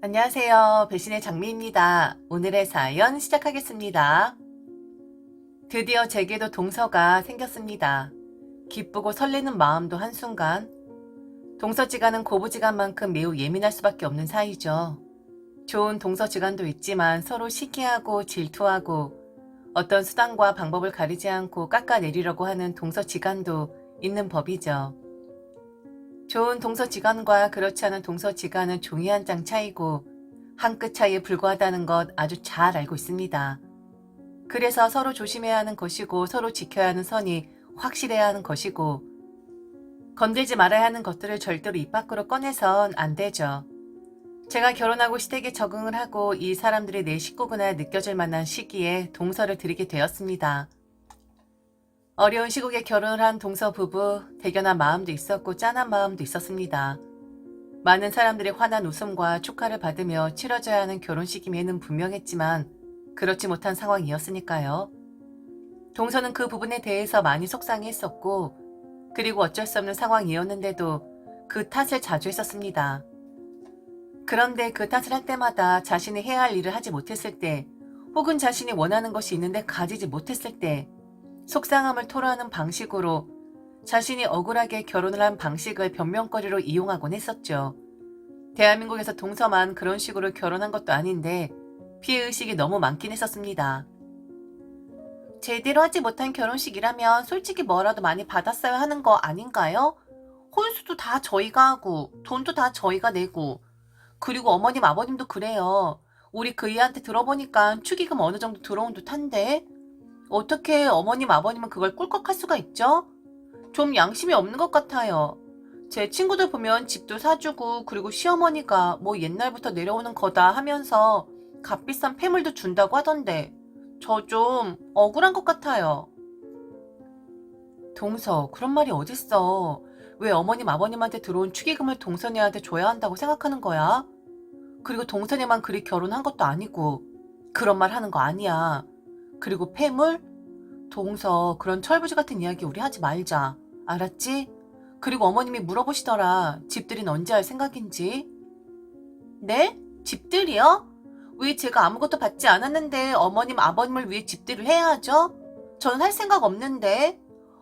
안녕하세요. 배신의 장미입니다. 오늘의 사연 시작하겠습니다. 드디어 제게도 동서가 생겼습니다. 기쁘고 설레는 마음도 한순간. 동서지간은 고부지간만큼 매우 예민할 수밖에 없는 사이죠. 좋은 동서지간도 있지만 서로 시기하고 질투하고 어떤 수단과 방법을 가리지 않고 깎아내리려고 하는 동서지간도 있는 법이죠. 좋은 동서지간과 그렇지 않은 동서지간은 종이 한 장 차이고 한 끗 차이에 불과하다는 것 아주 잘 알고 있습니다. 그래서 서로 조심해야 하는 것이고 서로 지켜야 하는 선이 확실해야 하는 것이고 건들지 말아야 하는 것들을 절대로 입 밖으로 꺼내선 안 되죠. 제가 결혼하고 시댁에 적응을 하고 이 사람들이 내 식구구나 느껴질 만한 시기에 동서를 드리게 되었습니다. 어려운 시국에 결혼을 한 동서 부부, 대견한 마음도 있었고 짠한 마음도 있었습니다. 많은 사람들의 환한 웃음과 축하를 받으며 치러져야 하는 결혼식임에는 분명했지만 그렇지 못한 상황이었으니까요. 동서는 그 부분에 대해서 많이 속상해했었고 그리고 어쩔 수 없는 상황이었는데도 그 탓을 자주 했었습니다. 그런데 그 탓을 할 때마다 자신이 해야 할 일을 하지 못했을 때 혹은 자신이 원하는 것이 있는데 가지지 못했을 때 속상함을 토로하는 방식으로 자신이 억울하게 결혼을 한 방식을 변명거리로 이용하곤 했었죠. 대한민국에서 동서만 그런 식으로 결혼한 것도 아닌데 피해의식이 너무 많긴 했었습니다. 제대로 하지 못한 결혼식이라면 솔직히 뭐라도 많이 받았어야 하는 거 아닌가요? 혼수도 다 저희가 하고 돈도 다 저희가 내고 그리고 어머님 아버님도 그래요. 우리 그 애한테 들어보니까 축의금 어느 정도 들어온 듯한데 어떻게 어머님 아버님은 그걸 꿀꺽할 수가 있죠? 좀 양심이 없는 것 같아요. 제 친구들 보면 집도 사주고 그리고 시어머니가 뭐 옛날부터 내려오는 거다 하면서 값비싼 폐물도 준다고 하던데 저 좀 억울한 것 같아요. 동서, 그런 말이 어딨어. 왜 어머님 아버님한테 들어온 축의금을 동선이한테 줘야 한다고 생각하는 거야? 그리고 동선이만 그리 결혼한 것도 아니고 그런 말 하는 거 아니야. 그리고 폐물? 동서, 그런 철부지 같은 이야기 우리 하지 말자. 알았지? 그리고 어머님이 물어보시더라. 집들이는 언제 할 생각인지. 네? 집들이요? 왜 제가 아무것도 받지 않았는데 어머님 아버님을 위해 집들이를 해야 하죠? 저는 할 생각 없는데.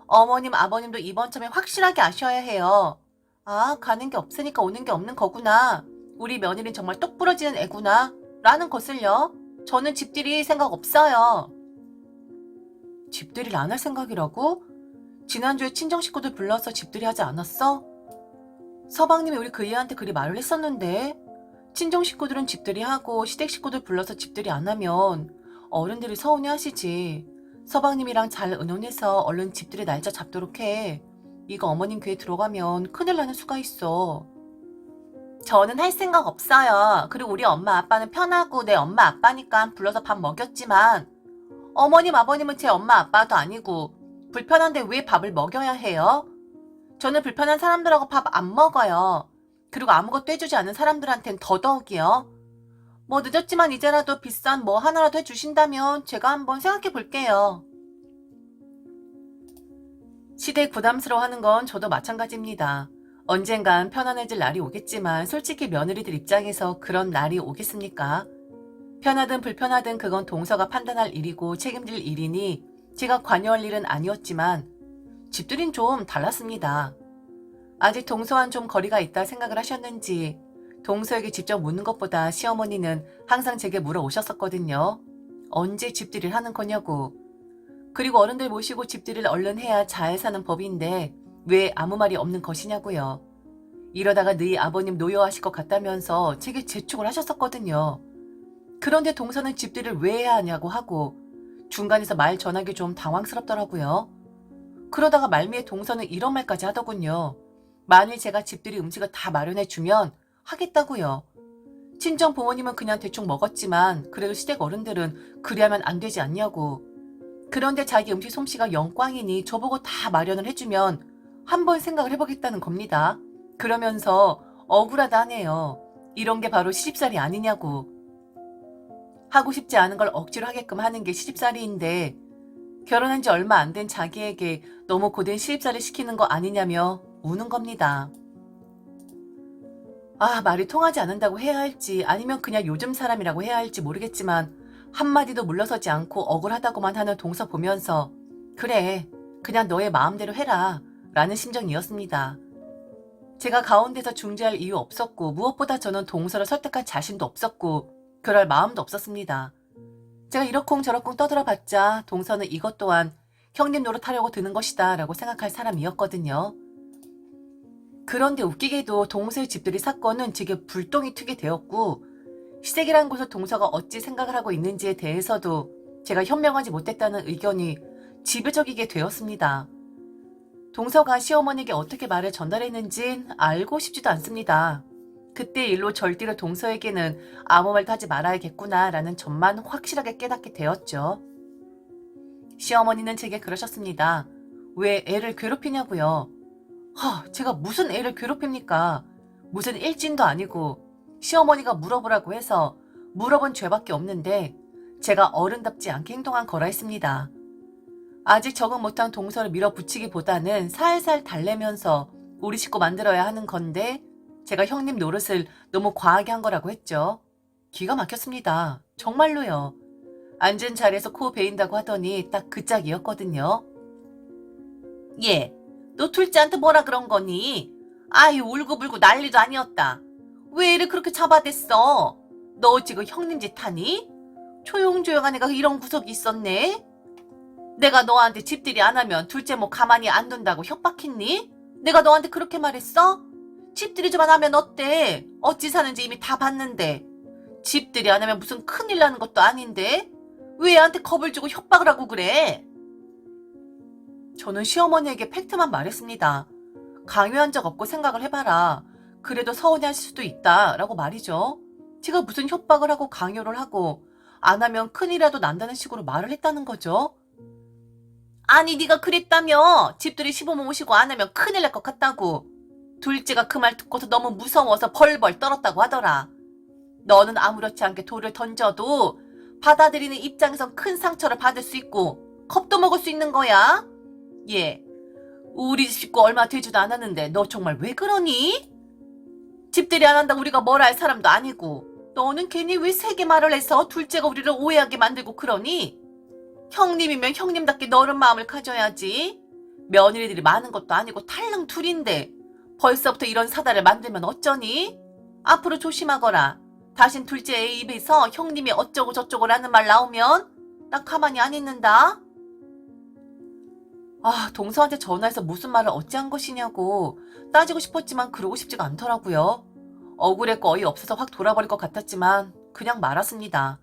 어머님 아버님도 이번 참에 확실하게 아셔야 해요. 아, 가는 게 없으니까 오는 게 없는 거구나. 우리 며느리는 정말 똑 부러지는 애구나. 라는 것을요. 저는 집들이 생각 없어요. 집들이를 안 할 생각이라고? 지난주에 친정 식구들 불러서 집들이 하지 않았어? 서방님이 우리 그 애한테 그리 말을 했었는데 친정 식구들은 집들이 하고 시댁 식구들 불러서 집들이 안 하면 어른들이 서운해 하시지. 서방님이랑 잘 의논해서 얼른 집들이 날짜 잡도록 해. 이거 어머님 귀에 들어가면 큰일 나는 수가 있어. 저는 할 생각 없어요. 그리고 우리 엄마 아빠는 편하고 내 엄마 아빠니까 불러서 밥 먹였지만 어머님 아버님은 제 엄마 아빠도 아니고 불편한데 왜 밥을 먹여야 해요? 저는 불편한 사람들하고 밥 안 먹어요. 그리고 아무것도 해주지 않은 사람들한텐 더더욱이요. 뭐 늦었지만 이제라도 비싼 뭐 하나라도 해주신다면 제가 한번 생각해 볼게요. 시댁 부담스러워하는 건 저도 마찬가지입니다. 언젠간 편안해질 날이 오겠지만 솔직히 며느리들 입장에서 그런 날이 오겠습니까? 편하든 불편하든 그건 동서가 판단할 일이고 책임질 일이니 제가 관여할 일은 아니었지만 집들인 좀 달랐습니다. 아직 동서와는 좀 거리가 있다 생각을 하셨는지 동서에게 직접 묻는 것보다 시어머니는 항상 제게 물어오셨었거든요. 언제 집들이를 하는 거냐고. 그리고 어른들 모시고 집들이를 얼른 해야 잘 사는 법인데 왜 아무 말이 없는 것이냐고요. 이러다가 너희 아버님 노여하실 것 같다면서 제게 재촉을 하셨었거든요. 그런데 동서는 집들이를 왜 해야 하냐고 하고 중간에서 말 전하기 좀 당황스럽더라고요. 그러다가 말미에 동서는 이런 말까지 하더군요. 만일 제가 집들이 음식을 다 마련해주면 하겠다고요. 친정 부모님은 그냥 대충 먹었지만 그래도 시댁 어른들은 그리하면 안 되지 않냐고. 그런데 자기 음식 솜씨가 영광이니 저보고 다 마련을 해주면 한번 생각을 해보겠다는 겁니다. 그러면서 억울하다 하네요. 이런 게 바로 시집살이 아니냐고. 하고 싶지 않은 걸 억지로 하게끔 하는 게 시집살이인데 결혼한 지 얼마 안 된 자기에게 너무 고된 시집살이 시키는 거 아니냐며 우는 겁니다. 말이 통하지 않는다고 해야 할지 아니면 그냥 요즘 사람이라고 해야 할지 모르겠지만 한마디도 물러서지 않고 억울하다고만 하는 동서 보면서 그래, 그냥 너의 마음대로 해라 라는 심정이었습니다. 제가 가운데서 중재할 이유 없었고 무엇보다 저는 동서를 설득할 자신도 없었고 그럴 마음도 없었습니다. 제가 이러쿵저러쿵 떠들어봤자 동서는 이것 또한 형님 노릇하려고 드는 것이다 라고 생각할 사람이었거든요. 그런데 웃기게도 동서의 집들이 사건은 제게 불똥이 튀게 되었고 시댁이라는 곳을 동서가 어찌 생각을 하고 있는지에 대해서도 제가 현명하지 못했다는 의견이 지배적이게 되었습니다. 동서가 시어머니에게 어떻게 말을 전달했는진 알고 싶지도 않습니다. 그때 일로 절대로 동서에게는 아무 말도 하지 말아야겠구나 라는 점만 확실하게 깨닫게 되었죠. 시어머니는 제게 그러셨습니다. 왜 애를 괴롭히냐고요. 제가 무슨 애를 괴롭힙니까? 무슨 일진도 아니고 시어머니가 물어보라고 해서 물어본 죄밖에 없는데 제가 어른답지 않게 행동한 거라 했습니다. 아직 적응 못한 동서를 밀어붙이기보다는 살살 달래면서 우리 식구 만들어야 하는 건데 제가 형님 노릇을 너무 과하게 한 거라고 했죠. 기가 막혔습니다. 정말로요. 앉은 자리에서 코 베인다고 하더니 딱 그 짝이었거든요. 예, 너 둘째한테 뭐라 그런 거니? 아유, 울고불고 난리도 아니었다. 왜 애를 그렇게 잡아댔어? 너 지금 형님 짓 하니? 조용조용한 애가 이런 구석이 있었네? 내가 너한테 집들이 안 하면 둘째 뭐 가만히 안 둔다고 협박했니? 내가 너한테 그렇게 말했어? 집들이 좀 안 하면 어때? 어찌 사는지 이미 다 봤는데. 집들이 안 하면 무슨 큰일 나는 것도 아닌데? 왜 애한테 겁을 주고 협박을 하고 그래? 저는 시어머니에게 팩트만 말했습니다. 강요한 적 없고 생각을 해봐라. 그래도 서운해하실 수도 있다 라고 말이죠. 제가 무슨 협박을 하고 강요를 하고 안 하면 큰일이라도 난다는 식으로 말을 했다는 거죠. 아니 네가 그랬다며. 집들이 시부모 모시고 안 하면 큰일 날 것 같다고. 둘째가 그 말 듣고서 너무 무서워서 벌벌 떨었다고 하더라. 너는 아무렇지 않게 돌을 던져도 받아들이는 입장에선 큰 상처를 받을 수 있고 겁도 먹을 수 있는 거야. 예, 우리 집 식구 얼마 되지도 않았는데 너 정말 왜 그러니? 집들이 안 한다고 우리가 뭘 할 사람도 아니고 너는 괜히 왜 세게 말을 해서 둘째가 우리를 오해하게 만들고 그러니? 형님이면 형님답게 너른 마음을 가져야지. 며느리들이 많은 것도 아니고 탈랑 둘인데 벌써부터 이런 사달을 만들면 어쩌니? 앞으로 조심하거라. 다신 둘째 애 입에서 형님이 어쩌고 저쩌고라는 말 나오면 난 가만히 안 있는다. 동서한테 전화해서 무슨 말을 어찌한 것이냐고 따지고 싶었지만 그러고 싶지가 않더라고요. 억울했고 어이없어서 확 돌아버릴 것 같았지만 그냥 말았습니다.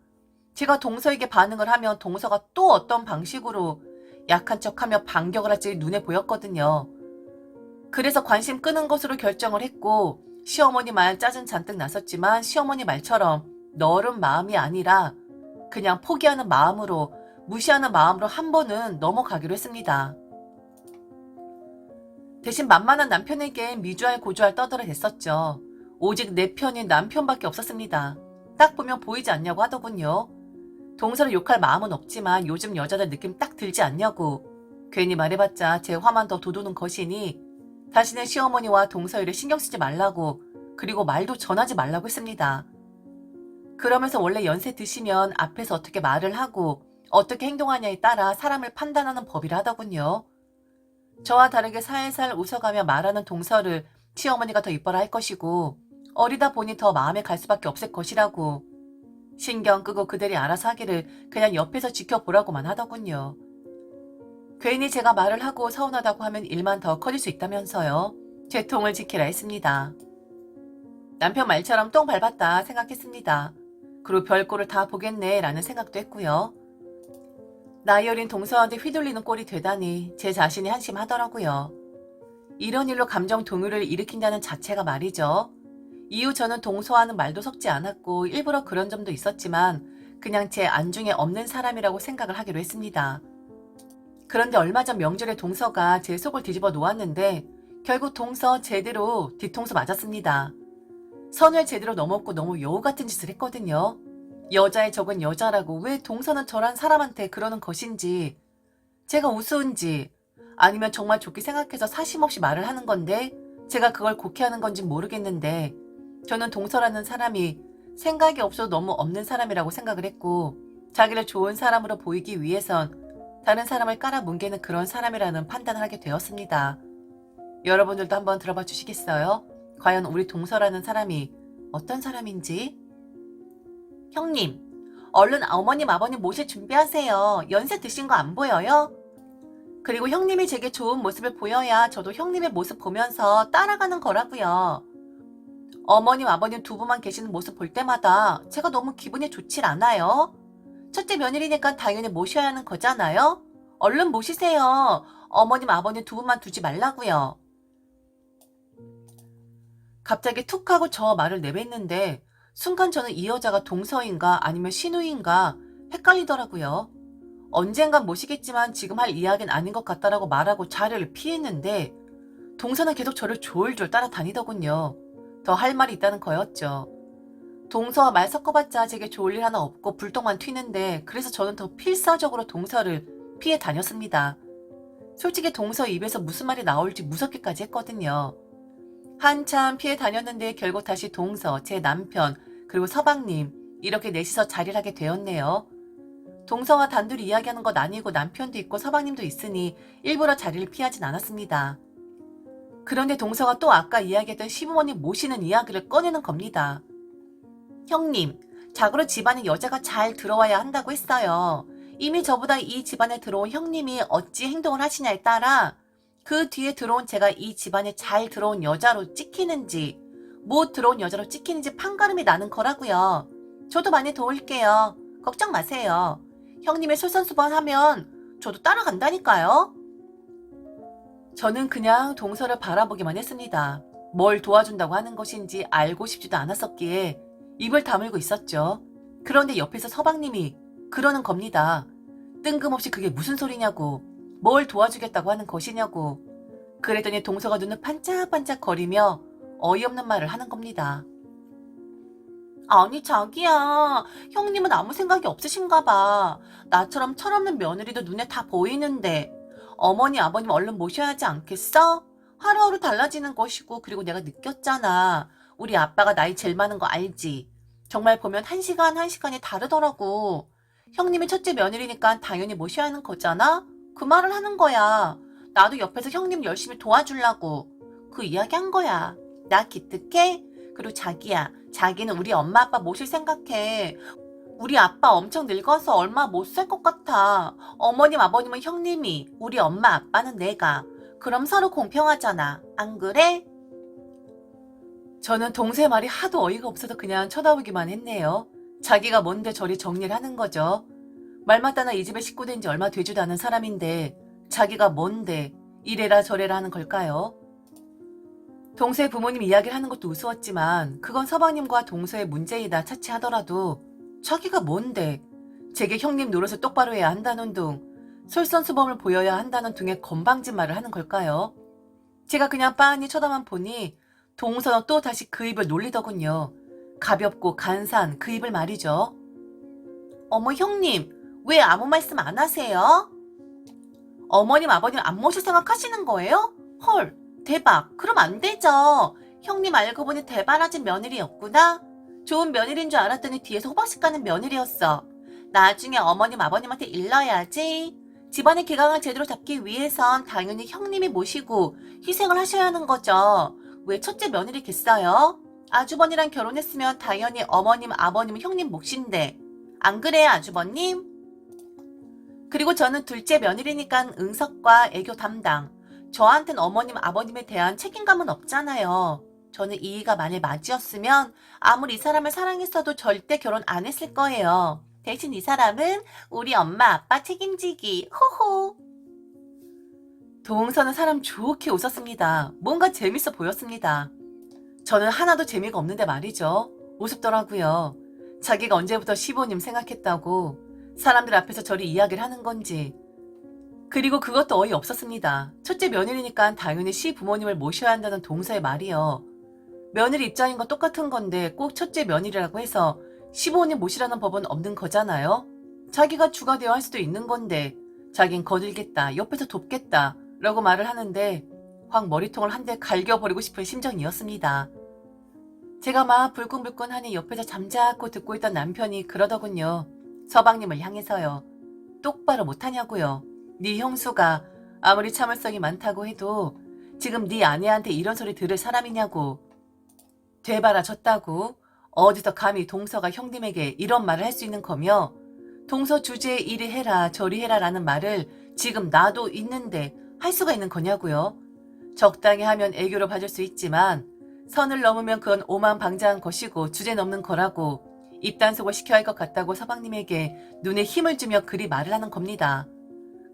제가 동서에게 반응을 하면 동서가 또 어떤 방식으로 약한 척하며 반격을 할지 눈에 보였거든요. 그래서 관심 끄는 것으로 결정을 했고 시어머니 말 짜증 잔뜩 났었지만 시어머니 말처럼 너른 마음이 아니라 그냥 포기하는 마음으로 무시하는 마음으로 한 번은 넘어가기로 했습니다. 대신 만만한 남편에겐 미주알 고주알 떠들어 댔었죠. 오직 내 편인 남편밖에 없었습니다. 딱 보면 보이지 않냐고 하더군요. 동서를 욕할 마음은 없지만 요즘 여자들 느낌 딱 들지 않냐고. 괜히 말해봤자 제 화만 더 돋우는 것이니 다시는 시어머니와 동서 일에 신경 쓰지 말라고 그리고 말도 전하지 말라고 했습니다. 그러면서 원래 연세 드시면 앞에서 어떻게 말을 하고 어떻게 행동하냐에 따라 사람을 판단하는 법이라 하더군요. 저와 다르게 살살 웃어가며 말하는 동서를 시어머니가 더 이뻐라 할 것이고 어리다 보니 더 마음에 갈 수밖에 없을 것이라고 신경 끄고 그들이 알아서 하기를 그냥 옆에서 지켜보라고만 하더군요. 괜히 제가 말을 하고 서운하다고 하면 일만 더 커질 수 있다면서요. 제 통을 지키라 했습니다. 남편 말처럼 똥 밟았다 생각했습니다. 그리고 별꼴을 다 보겠네 라는 생각도 했고요. 나이 어린 동서한테 휘둘리는 꼴이 되다니 제 자신이 한심하더라고요. 이런 일로 감정 동요를 일으킨다는 자체가 말이죠. 이후 저는 동서와는 말도 섞지 않았고 일부러 그런 점도 있었지만 그냥 제 안중에 없는 사람이라고 생각을 하기로 했습니다. 그런데 얼마 전 명절에 동서가 제 속을 뒤집어 놓았는데 결국 동서 제대로 뒤통수 맞았습니다. 선을 제대로 넘었고 너무 여우 같은 짓을 했거든요. 여자의 적은 여자라고 왜 동서는 저란 사람한테 그러는 것인지 제가 우스운지 아니면 정말 좋게 생각해서 사심없이 말을 하는 건데 제가 그걸 곡해하는 건지 모르겠는데 저는 동서라는 사람이 생각이 없어도 너무 없는 사람이라고 생각을 했고 자기를 좋은 사람으로 보이기 위해선 다른 사람을 깔아뭉개는 그런 사람이라는 판단을 하게 되었습니다. 여러분들도 한번 들어봐 주시겠어요? 과연 우리 동서라는 사람이 어떤 사람인지? 형님, 얼른 어머님 아버님 모실 준비하세요. 연세 드신 거 안 보여요? 그리고 형님이 제게 좋은 모습을 보여야 저도 형님의 모습 보면서 따라가는 거라고요. 어머님 아버님 두 분만 계시는 모습 볼 때마다 제가 너무 기분이 좋질 않아요. 첫째 며느리니까 당연히 모셔야 하는 거잖아요. 얼른 모시세요. 어머님 아버님 두 분만 두지 말라고요. 갑자기 툭 하고 저 말을 내뱉는데 순간 저는 이 여자가 동서인가 아니면 신우인가 헷갈리더라고요. 언젠간 모시겠지만 지금 할 이야기는 아닌 것 같다라고 말하고 자리를 피했는데 동서는 계속 저를 졸졸 따라다니더군요. 더 할 말이 있다는 거였죠. 동서와 말 섞어봤자 제게 좋을 일 하나 없고 불똥만 튀는데 그래서 저는 더 필사적으로 동서를 피해 다녔습니다. 솔직히 동서 입에서 무슨 말이 나올지 무섭기까지 했거든요. 한참 피해 다녔는데 결국 다시 동서, 제 남편, 그리고 서방님 이렇게 넷이서 자리를 하게 되었네요. 동서와 단둘이 이야기하는 것 아니고 남편도 있고 서방님도 있으니 일부러 자리를 피하진 않았습니다. 그런데 동서가 또 아까 이야기했던 시부모님 모시는 이야기를 꺼내는 겁니다. 형님, 자고로 집안에 여자가 잘 들어와야 한다고 했어요. 이미 저보다 이 집안에 들어온 형님이 어찌 행동을 하시냐에 따라 그 뒤에 들어온 제가 이 집안에 잘 들어온 여자로 찍히는지 못 들어온 여자로 찍히는지 판가름이 나는 거라고요. 저도 많이 도울게요. 걱정 마세요. 형님의 솔선수범하면 저도 따라간다니까요. 저는 그냥 동서를 바라보기만 했습니다. 뭘 도와준다고 하는 것인지 알고 싶지도 않았었기에 입을 다물고 있었죠. 그런데 옆에서 서방님이 그러는 겁니다. 뜬금없이 그게 무슨 소리냐고, 뭘 도와주겠다고 하는 것이냐고. 그랬더니 동서가 눈을 반짝반짝 거리며 어이없는 말을 하는 겁니다. 아니 자기야, 형님은 아무 생각이 없으신가 봐. 나처럼 철없는 며느리도 눈에 다 보이는데 어머니 아버님 얼른 모셔야 하지 않겠어? 하루하루 달라지는 것이고 그리고 내가 느꼈잖아. 우리 아빠가 나이 제일 많은 거 알지? 정말 보면 한 시간 한 시간이 다르더라고. 형님이 첫째 며느리니까 당연히 모셔야 하는 거잖아? 그 말을 하는 거야. 나도 옆에서 형님 열심히 도와주려고. 그 이야기 한 거야. 나 기특해? 그리고 자기야, 자기는 우리 엄마 아빠 모실 생각해. 우리 아빠 엄청 늙어서 얼마 못 살 것 같아. 어머님 아버님은 형님이, 우리 엄마 아빠는 내가. 그럼 서로 공평하잖아. 안 그래? 저는 동생 말이 하도 어이가 없어서 그냥 쳐다보기만 했네요. 자기가 뭔데 저리 정리를 하는 거죠. 말 맞다나 이 집에 식구 된 지 얼마 되지도 않은 사람인데 자기가 뭔데 이래라 저래라 하는 걸까요? 동서의 부모님 이야기를 하는 것도 우스웠지만 그건 서방님과 동서의 문제이다 차치하더라도 자기가 뭔데 제게 형님 노릇을 똑바로 해야 한다는 둥 솔선수범을 보여야 한다는 둥의 건방진 말을 하는 걸까요? 제가 그냥 빤히 쳐다만 보니 동서는 또 다시 그 입을 놀리더군요. 가볍고 간사한 그 입을 말이죠. 어머 형님, 왜 아무 말씀 안 하세요? 어머님 아버님 안 모실 생각하시는 거예요? 헐, 대박. 그럼 안 되죠. 형님 알고 보니 대바라진 며느리였구나. 좋은 며느리인 줄 알았더니 뒤에서 호박씨 까는 며느리였어. 나중에 어머님 아버님한테 일러야지. 집안의 기강을 제대로 잡기 위해선 당연히 형님이 모시고 희생을 하셔야 하는 거죠. 왜 첫째 며느리겠어요? 아주버니랑 결혼했으면 당연히 어머님 아버님은 형님 몫인데. 안 그래요 아주버님? 그리고 저는 둘째 며느리니까 응석과 애교 담당. 저한텐 어머님 아버님에 대한 책임감은 없잖아요. 저는 이의가 만일 맞이었으면 아무리 이 사람을 사랑했어도 절대 결혼 안 했을 거예요. 대신 이 사람은 우리 엄마 아빠 책임지기. 호호. 동서는 사람 좋게 웃었습니다. 뭔가 재밌어 보였습니다. 저는 하나도 재미가 없는데 말이죠. 우습더라고요. 자기가 언제부터 시부님 생각했다고 사람들 앞에서 저리 이야기를 하는 건지. 그리고 그것도 어이없었습니다. 첫째 며느리니까 당연히 시부모님을 모셔야 한다는 동서의 말이요. 며느리 입장인 건 똑같은 건데 꼭 첫째 며느리라고 해서 시부모님 모시라는 법은 없는 거잖아요. 자기가 주가 되어 할 수도 있는 건데 자긴 거들겠다, 옆에서 돕겠다 라고 말을 하는데 확 머리통을 한 대 갈겨버리고 싶은 심정이었습니다. 제가 막 불끈불끈하니 옆에서 잠자코 듣고 있던 남편이 그러더군요. 서방님을 향해서요. 똑바로 못하냐고요. 네 형수가 아무리 참을성이 많다고 해도 지금 네 아내한테 이런 소리 들을 사람이냐고. 되바라졌다고? 어디서 감히 동서가 형님에게 이런 말을 할 수 있는 거며 동서 주제에 이리 해라 저리 해라 라는 말을 지금 나도 있는데 할 수가 있는 거냐고요. 적당히 하면 애교로 봐줄 수 있지만 선을 넘으면 그건 오만방자한 것이고 주제 넘는 거라고 입단속을 시켜야 할 것 같다고 서방님에게 눈에 힘을 주며 그리 말을 하는 겁니다.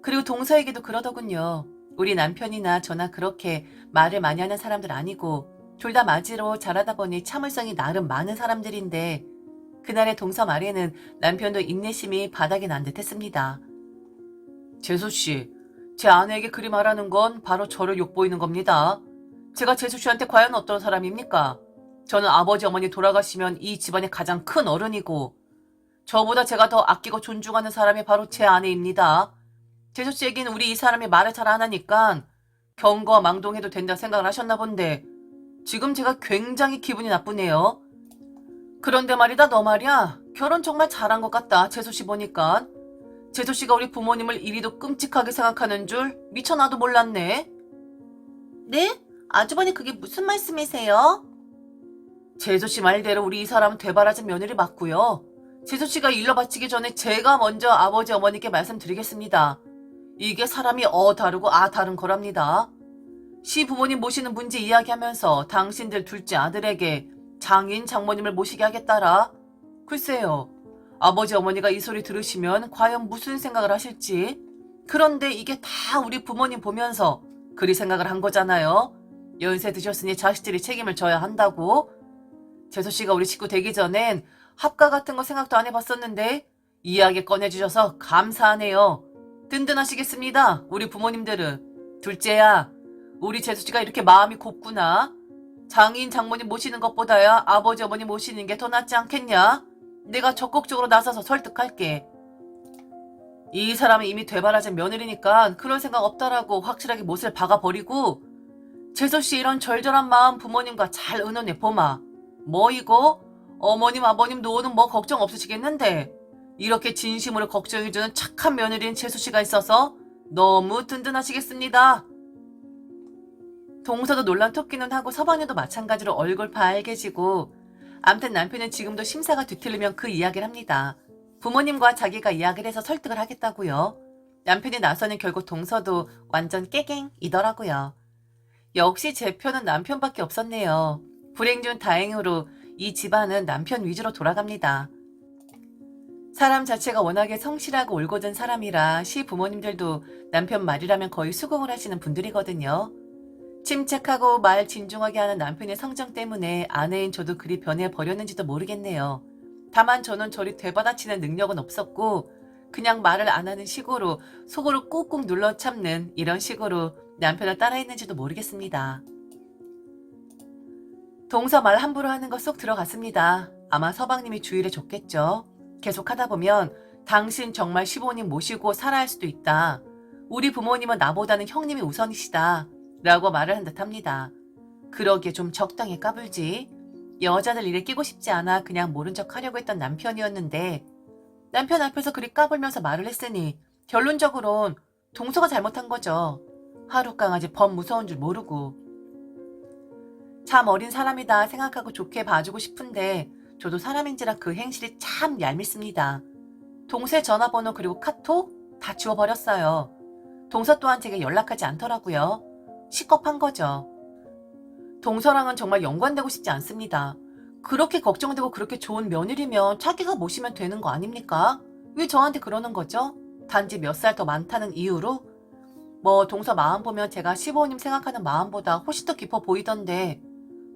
그리고 동서에게도 그러더군요. 우리 남편이나 저나 그렇게 말을 많이 하는 사람들 아니고 둘 다 맞이로 잘하다 보니 참을성이 나름 많은 사람들인데 그날의 동서 말에는 남편도 인내심이 바닥이 난 듯 했습니다. 재수씨, 제 아내에게 그리 말하는 건 바로 저를 욕보이는 겁니다. 제가 재수씨한테 과연 어떤 사람입니까? 저는 아버지 어머니 돌아가시면 이 집안의 가장 큰 어른이고 저보다 제가 더 아끼고 존중하는 사람이 바로 제 아내입니다. 재수씨에겐 우리 이 사람이 말을 잘 안 하니까 경거와 망동해도 된다 생각을 하셨나 본데 지금 제가 굉장히 기분이 나쁘네요. 그런데 말이다 너 말이야. 결혼 정말 잘한 것 같다. 재수씨 보니까. 재수씨가 우리 부모님을 이리도 끔찍하게 생각하는 줄 미처 나도 몰랐네. 네? 아주버니 그게 무슨 말씀이세요? 재수씨 말대로 우리 이 사람은 되바라진 며느리 맞고요. 재수씨가 일러 바치기 전에 제가 먼저 아버지 어머니께 말씀드리겠습니다. 이게 사람이 다르고 다른 거랍니다. 시부모님 모시는 문제 이야기하면서 당신들 둘째 아들에게 장인 장모님을 모시게 하겠다라. 글쎄요. 아버지 어머니가 이 소리 들으시면 과연 무슨 생각을 하실지. 그런데 이게 다 우리 부모님 보면서 그리 생각을 한 거잖아요. 연세 드셨으니 자식들이 책임을 져야 한다고. 재수씨가 우리 식구 되기 전엔 합가 같은 거 생각도 안 해봤었는데 이야기 꺼내주셔서 감사하네요. 든든하시겠습니다. 우리 부모님들은. 둘째야. 우리 재수씨가 이렇게 마음이 곱구나. 장인 장모님 모시는 것보다야 아버지 어머니 모시는 게 더 낫지 않겠냐? 내가 적극적으로 나서서 설득할게. 이 사람은 이미 되바라진 며느리니까 그런 생각 없다라고 확실하게 못을 박아버리고 재수씨 이런 절절한 마음 부모님과 잘 의논해 보마. 뭐 이거? 어머님 아버님 노후는 뭐 걱정 없으시겠는데 이렇게 진심으로 걱정해주는 착한 며느리인 재수씨가 있어서 너무 든든하시겠습니다. 동서도 놀란 토끼는 하고 서방님도 마찬가지로 얼굴 빨개지고 암튼 남편은 지금도 심사가 뒤틀리면 그 이야기를 합니다. 부모님과 자기가 이야기를 해서 설득을 하겠다고요. 남편이 나서는 결국 동서도 완전 깨갱이더라고요. 역시 제 편은 남편밖에 없었네요. 불행 중 다행으로 이 집안은 남편 위주로 돌아갑니다. 사람 자체가 워낙에 성실하고 올곧은 사람이라 시부모님들도 남편 말이라면 거의 수긍을 하시는 분들이거든요. 침착하고 말 진중하게 하는 남편의 성정 때문에 아내인 저도 그리 변해버렸는지도 모르겠네요. 다만 저는 저리 되받아치는 능력은 없었고 그냥 말을 안 하는 식으로 속으로 꾹꾹 눌러 참는 이런 식으로 남편을 따라했는지도 모르겠습니다. 동서 말 함부로 하는 거 쏙 들어갔습니다. 아마 서방님이 주의를 줬겠죠. 계속 하다 보면 당신 정말 시부모님 모시고 살아야 할 수도 있다. 우리 부모님은 나보다는 형님이 우선이시다. 라고 말을 한 듯 합니다. 그러기에 좀 적당히 까불지. 여자들 일에 끼고 싶지 않아 그냥 모른 척 하려고 했던 남편이었는데 남편 앞에서 그리 까불면서 말을 했으니 결론적으론 동서가 잘못한 거죠. 하루 강아지 범 무서운 줄 모르고. 참 어린 사람이다 생각하고 좋게 봐주고 싶은데 저도 사람인지라 그 행실이 참 얄밉습니다. 동서의 전화번호 그리고 카톡 다 지워버렸어요. 동서 또한 제게 연락하지 않더라고요. 시겁한 거죠. 동서랑은 정말 연관되고 싶지 않습니다. 그렇게 걱정되고 그렇게 좋은 며느리면 자기가 모시면 되는 거 아닙니까? 왜 저한테 그러는 거죠? 단지 몇 살 더 많다는 이유로? 뭐 동서 마음 보면 제가 시부모님 생각하는 마음보다 훨씬 더 깊어 보이던데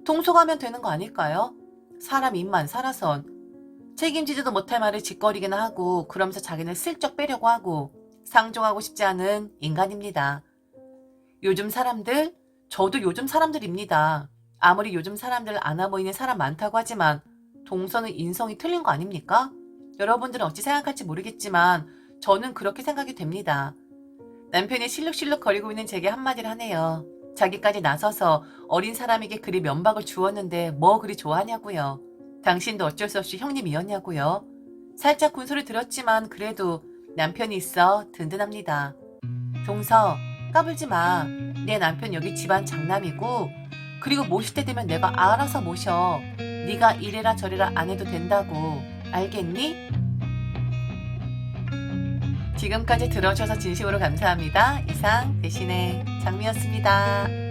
동서가 하면 되는 거 아닐까요? 사람 입만 살아선 책임지지도 못할 말을 짓거리기나 하고 그러면서 자기는 슬쩍 빼려고 하고 상종하고 싶지 않은 인간입니다. 요즘 사람들, 저도 요즘 사람들입니다. 아무리 요즘 사람들 안아 보이는 사람 많다고 하지만 동서는 인성이 틀린 거 아닙니까? 여러분들은 어찌 생각할지 모르겠지만 저는 그렇게 생각이 됩니다. 남편이 실룩실룩 거리고 있는 제게 한마디를 하네요. 자기까지 나서서 어린 사람에게 그리 면박을 주었는데 뭐 그리 좋아하냐고요. 당신도 어쩔 수 없이 형님이었냐고요. 살짝 군소리 들었지만 그래도 남편이 있어 든든합니다. 동서, 까불지 마. 내 남편 여기 집안 장남이고 그리고 모실 때 되면 내가 알아서 모셔. 네가 이래라 저래라 안 해도 된다고. 알겠니? 지금까지 들어주셔서 진심으로 감사합니다. 이상 대신에 장미였습니다.